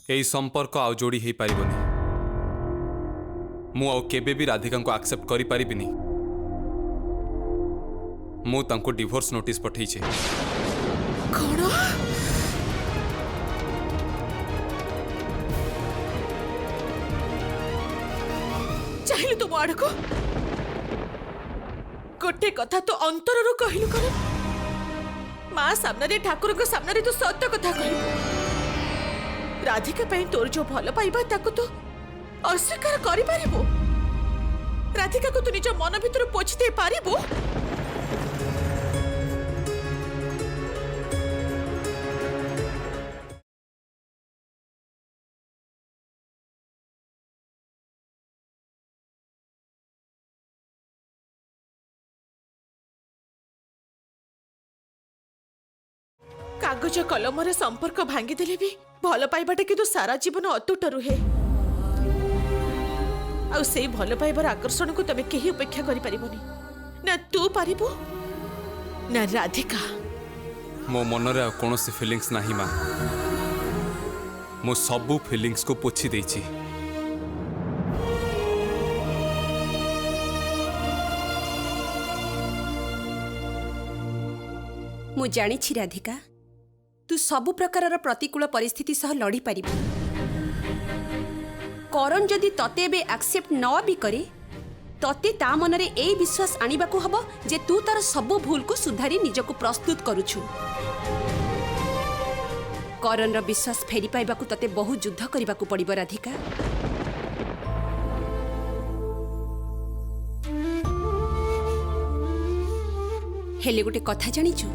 यही संपर्क आउ जोड़ी हो पारबनी। मु केबे भी राधिका को एक्सेप्ट करि परिबिनी। मु तांको डिवोर्स नोटिस पठेइछे। कौन चाहिए तुम आड़ को गोटे कथा तो अंतर कहलु कर माँ सामने ठाकुर को सामने तू सत्य कथा कहलु। राधिका ପାଇଁ तोर जो भल पाइबा ताको तो अस्वीकार करि पारिबो। राधिका को तू निज मन भीतर पोछि दे पारिबो। कागज कलम संपर्क भांगी देले भी भल पाइबाटा किंतु सारा जीवन अतुट रुहे। आ से भल पाइबार आकर्षण को तमे केही उपेक्षा करि परिबनी ना तू पारिबो ना राधिका। मो मन रे कोनोसी फीलिंग्स नाही मां। मो सबु फीलिंग्स को पोछि देछि। मु जानी छी राधिका तू सबु प्रकार प्रतिकूल परिस्थिति सह लड़ी पारिब। करण जदि तते बे एक्सेप्ट न भी करे तते ता मनरे ए विश्वास आनिबा को हबो जे तू तार सबु भूल को सुधारी निजको प्रस्तुत करूछु। करण रो विश्वास फेरी पाइबा को तते बहु युद्ध करिबा को पड़िबो राधिका। हेले गोटे कथा जानिछु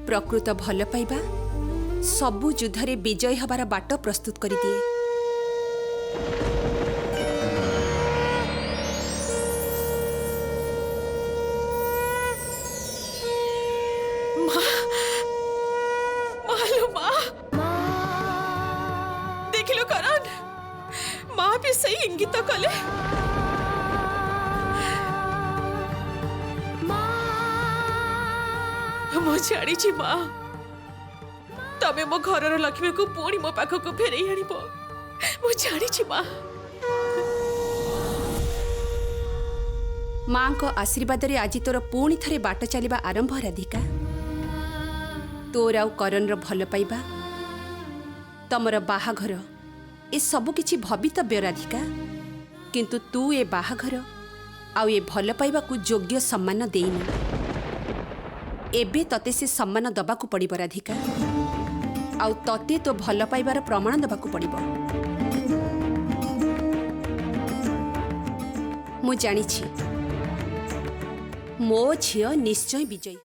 प्रकृत भल पाइबा सबु युद्धरे विजय हबार बाट प्रस्तुत करि दिए। देखिलो करण माँ भी सही इंगित कले। मु जानी माँ तमे मो घर लक्ष्मी को पुणी मो पाख को फेर आनिब। मु जानी माँ माँ को आशीर्वाद रे आज तोर पुणी थरे बाट चलिबा आरंभ राधिका। तोर आउ करण रो भल पाइबा तमर बाहाघर ए सबु किछि भवितव्य राधिका। किंतु तू ए बाहाघर आउ ए भल पाइबा को योग्य सम्मान देइनु। एबे तते से सम्मान दबाकू पड़िबो राधिका। आउ तते तो भल पाइबार प्रमाण दबाकू पड़िबो। मु जानी छी मो झियो निश्चय विजयी।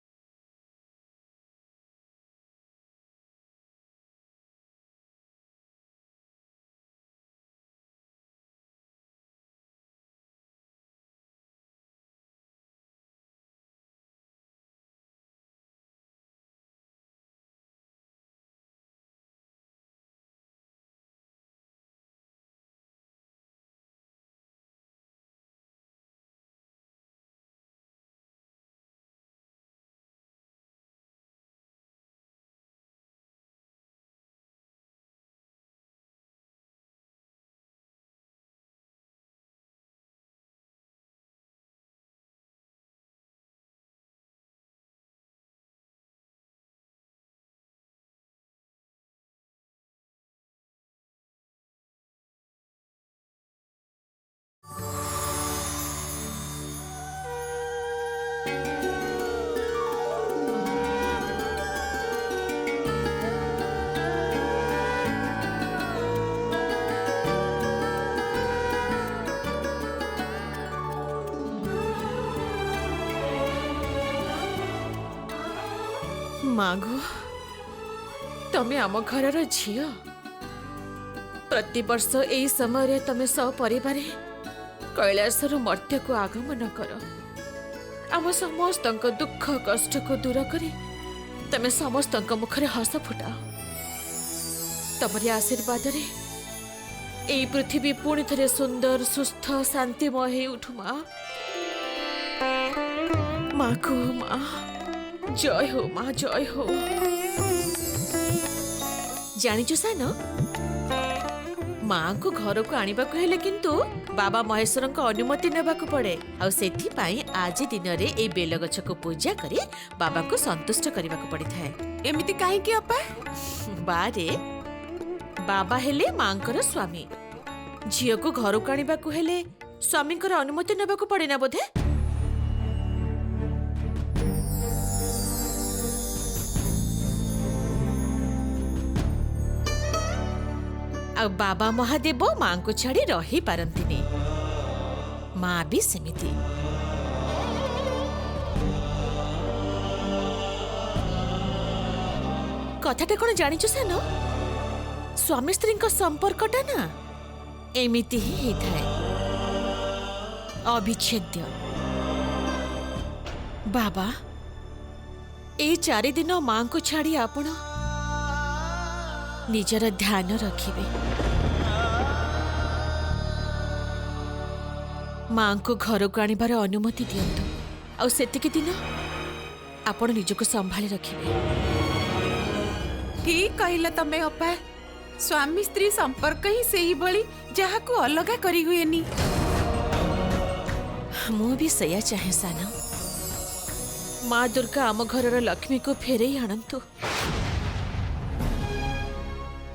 मागो तमे आम घर झियो प्रति वर्ष एई समय रे तमे सपरिवार कैलासर मर्त्य को आगमन कर। आम समस्त दुख कष्ट को दूर करी तमे समस्त मुखरे हस फुटाओ। तमरी आशीर्वाद रे एई पृथ्वी पुणी थरे सुंदर सुस्थ शांतिमय हे उठु माँ। माँ को माँ जय हो माँ जय हो। ଜାଣିଛୁ ସାନ ମାଙ୍କୁ ଘରକୁ ଆଣିବାକୁ ହେଲେ କିନ୍ତୁ ବାବା ମହେଶ୍ୱରଙ୍କ ଅନୁମତି ନେବାକୁ ପଡେ ଆଉ ସେଥିପାଇଁ ଆଜି ଦିନରେ ଏଇ ବେଲଗଛକୁ ପୂଜା କରି ବାବାଙ୍କୁ ସନ୍ତୁଷ୍ଟ କରିବାକୁ ପଡିଥାଏ। ଏମିତି କାହିଁକି ଅପା? ବାରେ ବାବା ହେଲେ ମାଙ୍କର ସ୍ୱାମୀ, ଝିଅକୁ ଘରକୁ ଆଣିବାକୁ ହେଲେ ସ୍ୱାମୀଙ୍କର ଅନୁମତି ନେବାକୁ ପଡେ ନା ବୋଧେ? ଆଉ ବାବା ମହାଦେବ ମାଙ୍କୁ ଛାଡି ରହି ପାରନ୍ତିନି, ମା ବି ସେମିତି। କଥାଟା କଣ ଜାଣିଛୁ ସାନ, ସ୍ୱାମୀ ସ୍ତ୍ରୀଙ୍କ ସମ୍ପର୍କଟା ନା ଏମିତି ହିଁ ହେଇଥାଏ, ଅବିଚ୍ଛେଦ୍ୟ। ବାବା ଏଇ 4 ଦିନ ମାଙ୍କୁ ଛାଡି ଆପଣ ନିଜର ଧ୍ୟାନ ରଖିବେ। ମାଙ୍କୁ ଘରକୁ ଆଣିବାର ଅନୁମତି ଦିଅନ୍ତୁ ଆଉ ସେତିକି ଦିନ ଆପଣ ନିଜକୁ ସମ୍ଭାଳି ରଖିବେ। ଠିକ କହିଲ ତମେ ଅପା। ସ୍ୱାମୀ ସ୍ତ୍ରୀ ସମ୍ପର୍କ ହିଁ ସେଇଭଳି ଯାହାକୁ ଅଲଗା କରି ହୁଏନି। ମୁଁ ବି ସେଇଆ ଚାହେଁ ସାନ। ମା ଦୁର୍ଗା ଆମ ଘରର ଲକ୍ଷ୍ମୀକୁ ଫେରେଇ ଆଣନ୍ତୁ।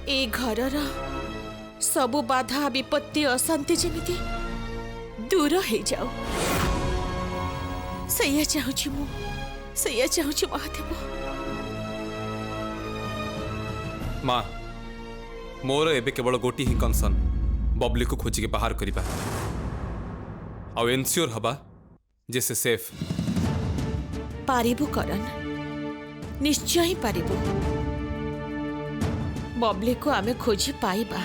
ଏ ଘରର ସବୁ ବାଧା ବିପତ୍ତି ଅଶାନ୍ତି ଯେମିତି ଦୂର ହେଇଯାଉ, ସେଇଆ ଚାହୁଁଛି ମୁଁ, ସେଇଆ ଚାହୁଁଛି ମହାଦେବ। ମା ମୋର ଏବେ କେବଳ ଗୋଟି ହିଁ କନସର୍ନ, ବବଲିକୁ ଖୋଜିକି ବାହାର କରିବା ଆଉ ଏନସିଓର ହବା ଯେ ସେ ସେଫ୍। ପାରିବୁ କରନ୍, ନିଶ୍ଚୟ ହିଁ ପାରିବୁ। ବବଲିକୁ ଆମେ ଖୋଜି ପାଇବା।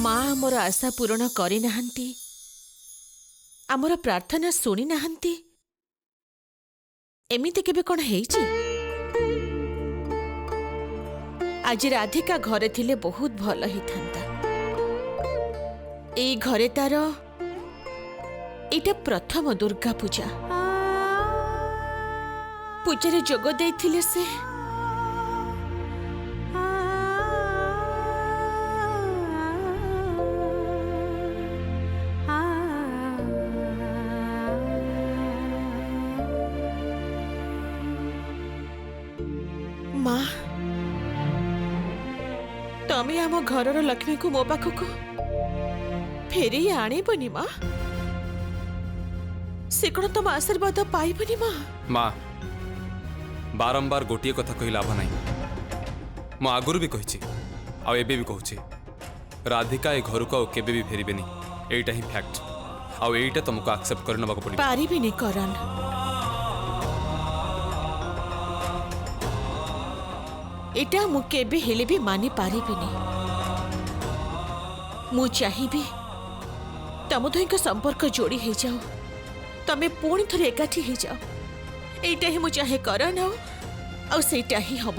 ମା ଆମର ଆଶା ପୂରଣ କରିନାହାନ୍ତି, ଆମର ପ୍ରାର୍ଥନା ଶୁଣି ନାହାନ୍ତି, ଏମିତି କେବେ କଣ ହେଇଛି? ଆଜି ରାଧିକା ଘରେ ଥିଲେ ବହୁତ ଭଲ ହେଇଥାନ୍ତା। ଏଇ ଘରେ ତାର ଏଇଟା ପ୍ରଥମ ଦୁର୍ଗା ପୂଜା। ପୂଜାରେ ଯୋଗ ଦେଇଥିଲେ ସେ। ମା ତମେ ଆମ ଘରର ଲକ୍ଷ୍ମୀକୁ ମୋ ପାଖକୁ ଫେରେଇ ଆଣିବନି ମା? ସେ କଣ ତମ ଆଶୀର୍ବାଦ ପାଇବନି ମା? ମା ବାରମ୍ବାର ଗୋଟିଏ କଥା କହି ଲାଭ ନାହିଁ। ମୁଁ ଆଗରୁ ବି କହିଛି ଆଉ ଏବେ ବି କହୁଛି, ରାଧିକା ଏ ଘରକୁ ଆଉ କେବେ ବି ଫେରିବେନି। ଏଇଟା ହିଁ ଫ୍ୟାକ୍ଟ ଆଉ ଏଇଟା ତମକୁ ଆକ୍ସେପ୍ଟ କରି ନେବାକୁ ପଡ଼ିବ। ପାରିବିନି କରନ୍, ଏଟା ମୁଁ କେବେ ହେଲେ ବି ମାନି ପାରିବିନି। ମୁଁ ଚାହିଁବି ତମ ଦୁହିଁଙ୍କ ସମ୍ପର୍କ ଯୋଡ଼ି ହେଇଯାଉ, ତମେ ପୁଣି ଥରେ ଏକାଠି ହେଇଯାଅ। ଏଇଟା ହିଁ ମୁଁ ଚାହେଁ କରନ୍, ଆଉ ସେଇଟା ହିଁ ହବ।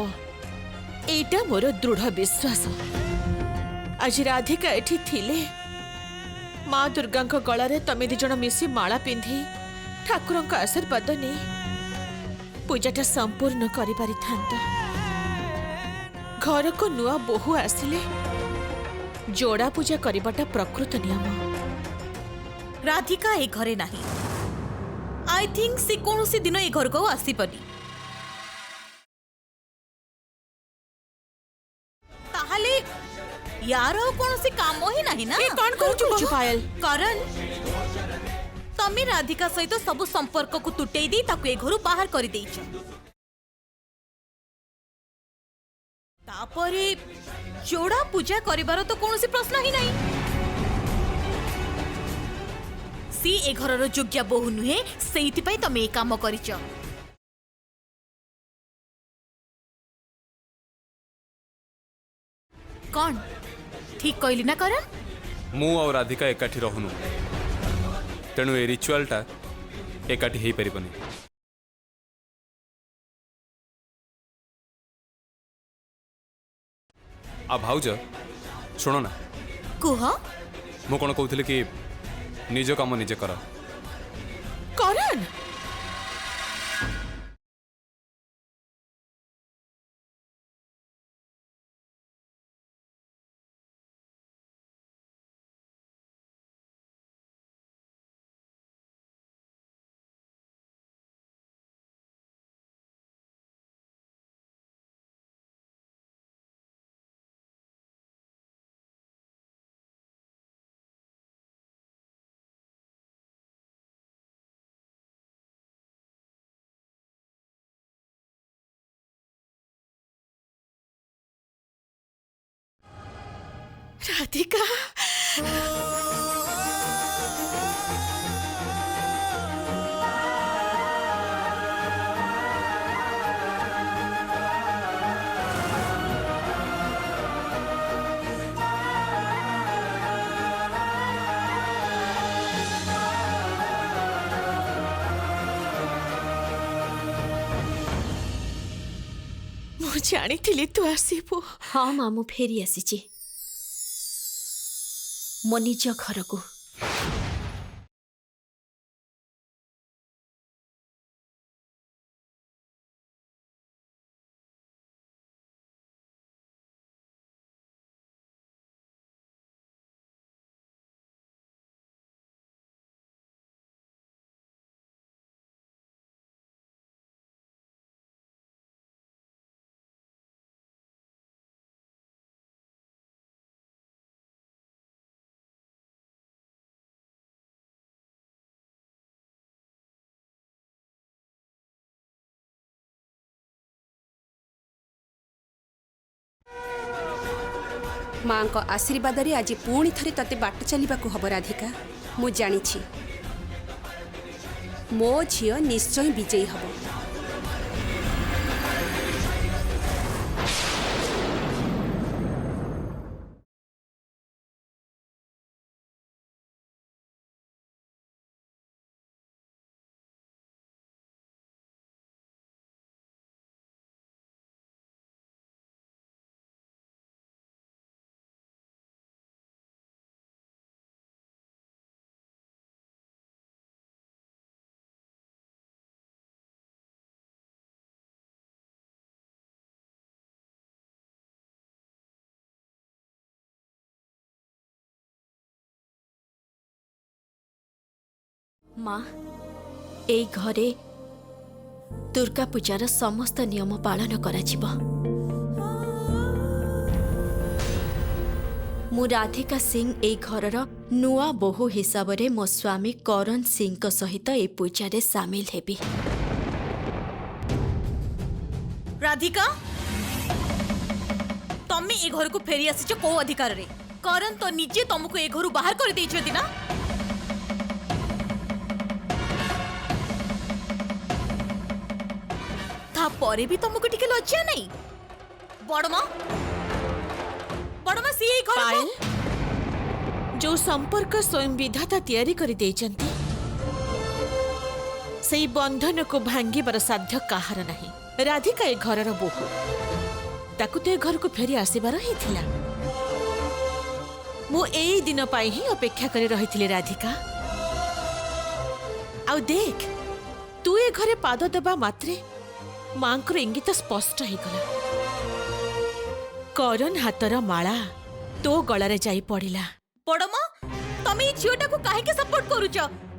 ଏଇଟା ମୋର ଦୃଢ଼ ବିଶ୍ୱାସ। ଆଜି ରାଧିକା ଏଠି ଥିଲେ ମା ଦୁର୍ଗାଙ୍କ ଗଳାରେ ତମେ 2 ଜଣ ମିଶି ମାଳା ପିନ୍ଧି ଠାକୁରଙ୍କ ଆଶୀର୍ବାଦ ନେଇ ପୂଜାଟା ସମ୍ପୂର୍ଣ୍ଣ କରିପାରିଥାନ୍ତ। ଘରକୁ ନୂଆ ବୋହୂ ଆସିଲେ ଯୋଡ଼ା ପୂଜା କରିବାଟା ପ୍ରକୃତ ନିୟମ। ରାଧିକା ଏ ଘରେ ନାହିଁ। ଆଇ थिंक ସେ କୌଣସି ଦିନ ଏ ଘରକୁ ଆଉ ଆସିବନି। ତାହେଲେ यार ଆଉ କୌଣସି କାମ ହିଁ ନାହିଁ ନା? ଏ କଣ କରୁଛୁ ପାୟଲ? କରନ୍, ତମେ ରାଧିକା ସହିତ ସବୁ ସମ୍ପର୍କକୁ ତୁଟେଇ ଦେଇ ତାକୁ ଏ ଘରୁ ବାହାର କରିଦେଇଛ। ତାପରେ ଯୋଡ଼ା ପୂଜା କରିବାର ତ କୌଣସି ପ୍ରଶ୍ନ ହିଁ ନାହିଁ। सी ए घरर योग्य बोहू नुहे, सेइथिपाई तमे ए काम करिच। कौन ठीक कहली ना करन? मु और राधिका एकाठी रहनु, तेणु ए रिचुअलटा एकाठी हेई परिबनी। आ भाउज शुण ना, कुह ମୁଁ କ'ଣ କହୁଥିଲି କି ନିଜ କାମ ନିଜେ କର। କରନ୍ राधिका ମୁଁ ଜାଣିଥିଲି ତୁ ଆସିବୁ। ହଁ ମା ମୁଁ ଫେରି ଆସିଛି ମୋ ନିଜ ଘରକୁ। ମାଙ୍କ ଆଶୀର୍ବାଦରେ ଆଜି ପୁଣି ଥରେ ତତେ ବାଟ ଚାଲିବାକୁ ହବ ରାଧିକା। ମୁଁ ଜାଣିଛି ମୋ ଝିଅ ନିଶ୍ଚୟ ବିଜୟୀ ହବ। ମା ଏଇ ଘରେ ଦୁର୍ଗା ପୂଜାର ସମସ୍ତ ନିୟମ ପାଳନ କରାଯିବ। ମୁଁ ରାଧିକା ସିଂ ଏଇ ଘରର ନୂଆ ବୋହୂ ହିସାବରେ ମୋ ସ୍ୱାମୀ କରଣ ସିଂଙ୍କ ସହିତ ଏ ପୂଜାରେ ସାମିଲ ହେବି। राधिका तमे ए घर को फेरी आसी को अधिकार रे करण तो निजे तुमको ए घर बाहर कर देइछथि ना। था परे भी तुमको टिके लज्जा नहीं। बड़मा सी ए घर पायल जो संपर्क स्वयं विधाता तैयारी कर देइचंती सेई बंधन को भांगिबार साध्य काहार नहीं। राधिका ए घरर बोहू ताकू तो ए घर को फेरी आसीबार ही थिला। मु एई दिन पाई ही अपेक्षा करे रहिथिले राधिका। आउ देख तू ए घरे पाद देबा मात्रे मांकर इंगित स्पष्ट हो गला। करण हातर माला तो गलारे जाई पड़िला। बड़मा तमे ई झियोटा को काहे के सपोर्ट करूछ?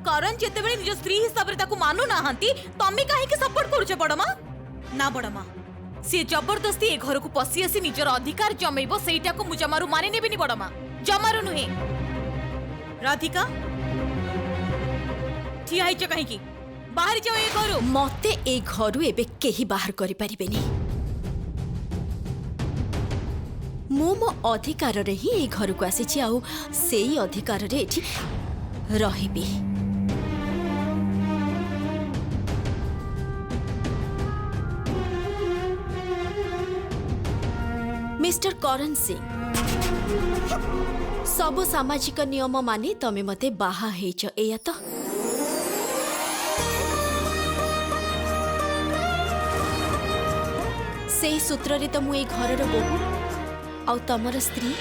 करण जेते बेले निज स्त्री हिसाब रे ताकू मानु नाहंती तमे काहे के सपोर्ट करूछ बड़मा? ना बड़मा सी जबरदस्ती ए घर को पसी आसी निजर अधिकार जमेइबो सेइटा को मुजमारू माने नेबिनी बड़मा। जमारू नुहे। राधिका ठिया हिच काहे की बाहर जाओ ए घरु। मते ए घरु एबे केही बाहर करि परिबेनी। मो मो अधिकार रे ही ए घर को आसीछि आउ सेई अधिकार रे एठी रहिबी। मिस्टर करण सिंह सब सामाजिक नियम मानि तमे मते बाहा हेच एया तो से सूत्र रे तो मु ए घरर बोहू आउ तमर स्त्री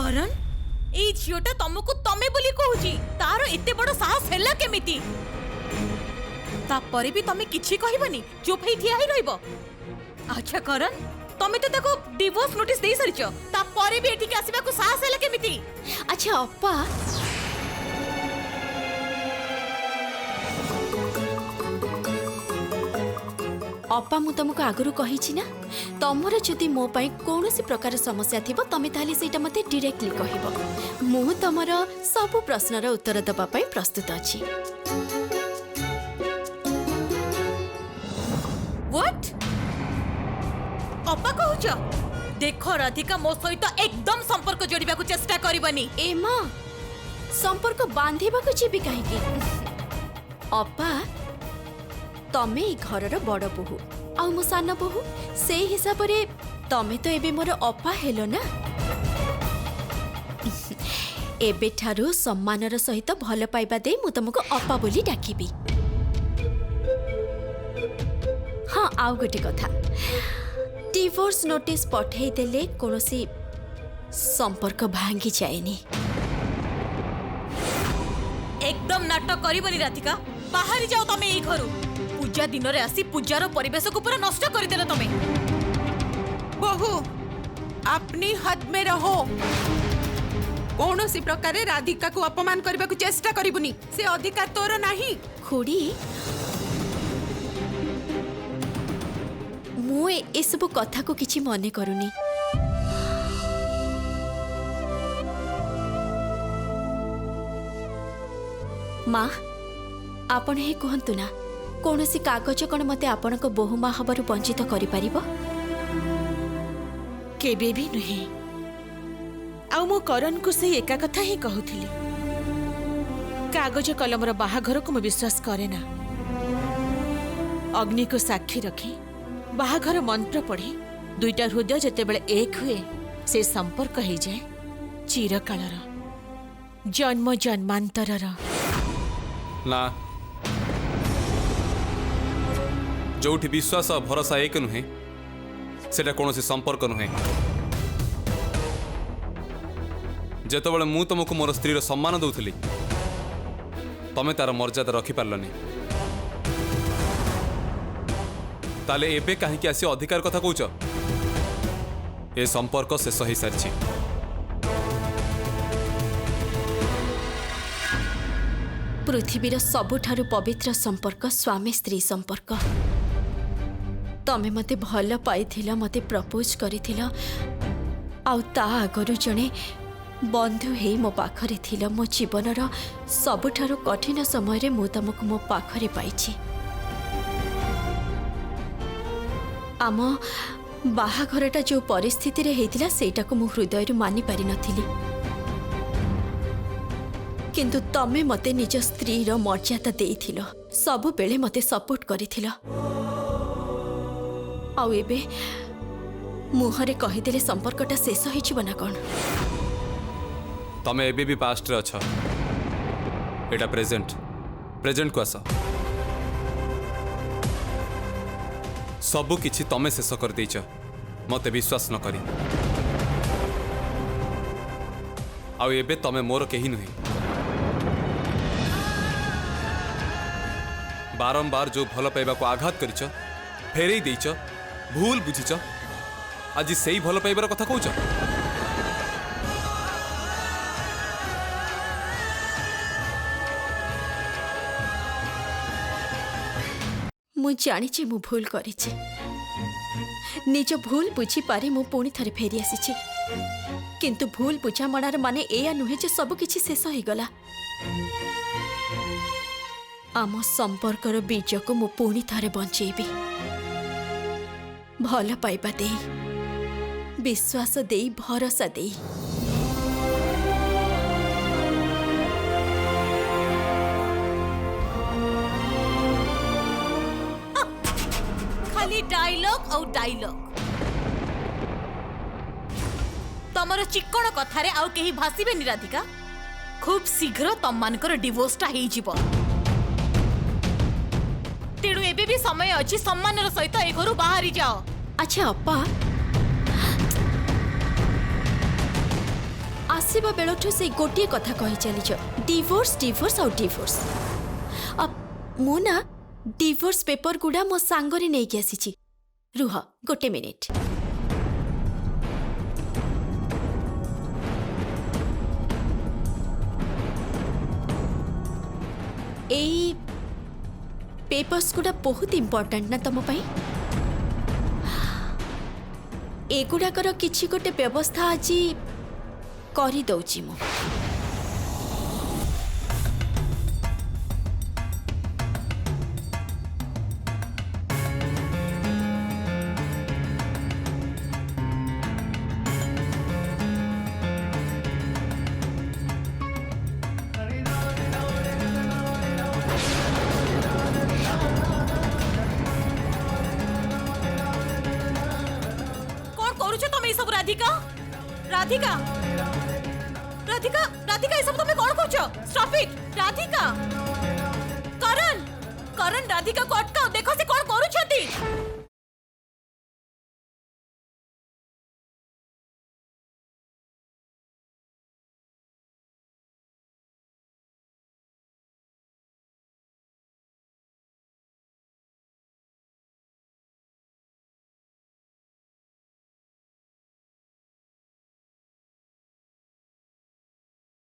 करण एई झियोटा तुमको तमे बोली कहूची तार एते बड़ साहस हैला केमिति तापरे भी तमे किछि कहबनी चुप ही थिया ही रहइबो अच्छा करण तमे तो ताको डिवोर्स नोटिस देई सरिचो तापरे भी एठी के आसीबा को साहस हैला केमिति अच्छा अप्पा अप्पा मु तुमको आगुरु कहिछि ना तमर जदि मो पई कोनोसी प्रकार समस्या थिबो तमे ताली सेटा मते डायरेक्टली कहिबो मु तमर सब प्रश्नर उत्तर दबा पई प्रस्तुत अछि व्हाट अपा कहूचो देखो राधिका मो सहित एकदम संपर्क जोड़िबा को चेष्टा करबनी ए मां संपर्क बांधिबा को जीबी काहे की अप्पा तमे ई घरर बड़ बहु आ मो सान बहु से हिसाब रे तमे तो एबे मोर अप्पा हेलो ना एबे ठारू सम्मानर सहित भल पाइबा दे मु तुमको अप्पा बोली डाकिबी हाँ आउ गोटे कथा डिवोर्स नोटिस पठेई देले कोनोसी संपर्क भांगी जाएनी एकदम नाटक करबनी राधिका बाहर जाओ तमे ई घरु पूजा दिन रे आसी पूजार परिवेश को पूरा नष्ट कर देला तमे बहू अपनी हद में रहो कौन सी प्रकार राधिका को अपमान करने को चेष्टा करिबुनी से अधिकार तोर नहीं खुड़ी मु ए सब कथा को किछि मने करूनी माँ आपण हे कहंतु ना कौनसी कागज कण मते आपण को बहु माँ हबारु वंचित करि परिबो केबे भी नुहे आउ मो करण को से एका कथा ही कहूथिली कागज कलमर बाहाघर को मु विश्वास करे ना अग्नि को साक्षी रखी बाहाघर मंत्र पढ़ी दुईटा हृदय जेते बेले एक हुए से संपर्क हो जाए चिरकालर जन्म जन्मांतरर ना जोठी विश्वास और भरोसा एक नुहे सेटा कौन संपर्क नुहे जेतबेले मु तुमको मोर स्त्री सम्मान दउथली तमे तार मर्यादा रखी पारलनी ताले एबे काहे आसी अधिकार कथा कहूच ए संपर्क शेष हो सारी पृथ्वीर सबुठारु पवित्र संपर्क स्वामी स्त्री संपर्क तमे मते भल पाइथिला मते प्रपोज करिथिला आउ ता आगरु जणे बंधु हे मो पाखरे थिला मो जीवनर सबुठारु कठिन समय रे मु तमको मो पाखरे पाइछि आम बाहाघरटा जो परिस्थिति रे हेतिला सेटा को मु हृदय रु मानि पारि नथिली किंतु तमे मते निज स्त्री रो मर्यादा देइथिलो सब बेले मते सपोर्ट करिथिलो आउ एबे मुहरे कहिदेले संपर्कटा शेष होइछि बना कोन तमे एबे भी पास्ट रे अछ एटा प्रेजेंट प्रेजेंट को आस सबु किछि तमे शेष कर देइछ मते विश्वास न करी आउ एबे तमे मोर केही नही बारंबार जो भल पाइबा को आघात करिछ फेरई देइछ भूल बुझिछ आज सेही भल पाइबार कथा कहूछ मु जानिछि मु भूल करिछि निज भूल बुझी पारे मु पुणी थरे फेरी आसीछि किंतु भूल बुझा मणार माने एया नुहे जे सब किछि शेष हो गला आम संपर्कर बीज को मु पुणी थरे बंचेबी भल पाइबा देई विश्वास देई भरोसा देई खाली डायलॉग और डायलॉग तमर चिक्कण कथारे आउ केही भासीबे निराधिका खूब शीघ्र तम मानकर डिवोर्सटा हेई जिवो तेणु एबे भी समय अछि सम्मानर सहित ए घरु बाहरी जाओ अच्छा अप्पा आसीबा बेलठु से गोटे कथा कहि चलीछ डिवोर्स डिवोर्स और डिवोर्स। अब मु ना डिवोर्स पेपर गुडा मो सांगरे नै के आसीची। रुह गोटे मिनिट। एई पेपर्स गुडा बहुत इम्पोर्टेंट ना तम पाई। एगुड़ाकर किछि गोटे व्यवस्था आज करि दउची मु। सब राधिका राधिका राधिका राधिका ये सब तुम कौन कर स्टॉप इट राधिका करण करण राधिका को अटकाओ देखो से कौन करूछंती।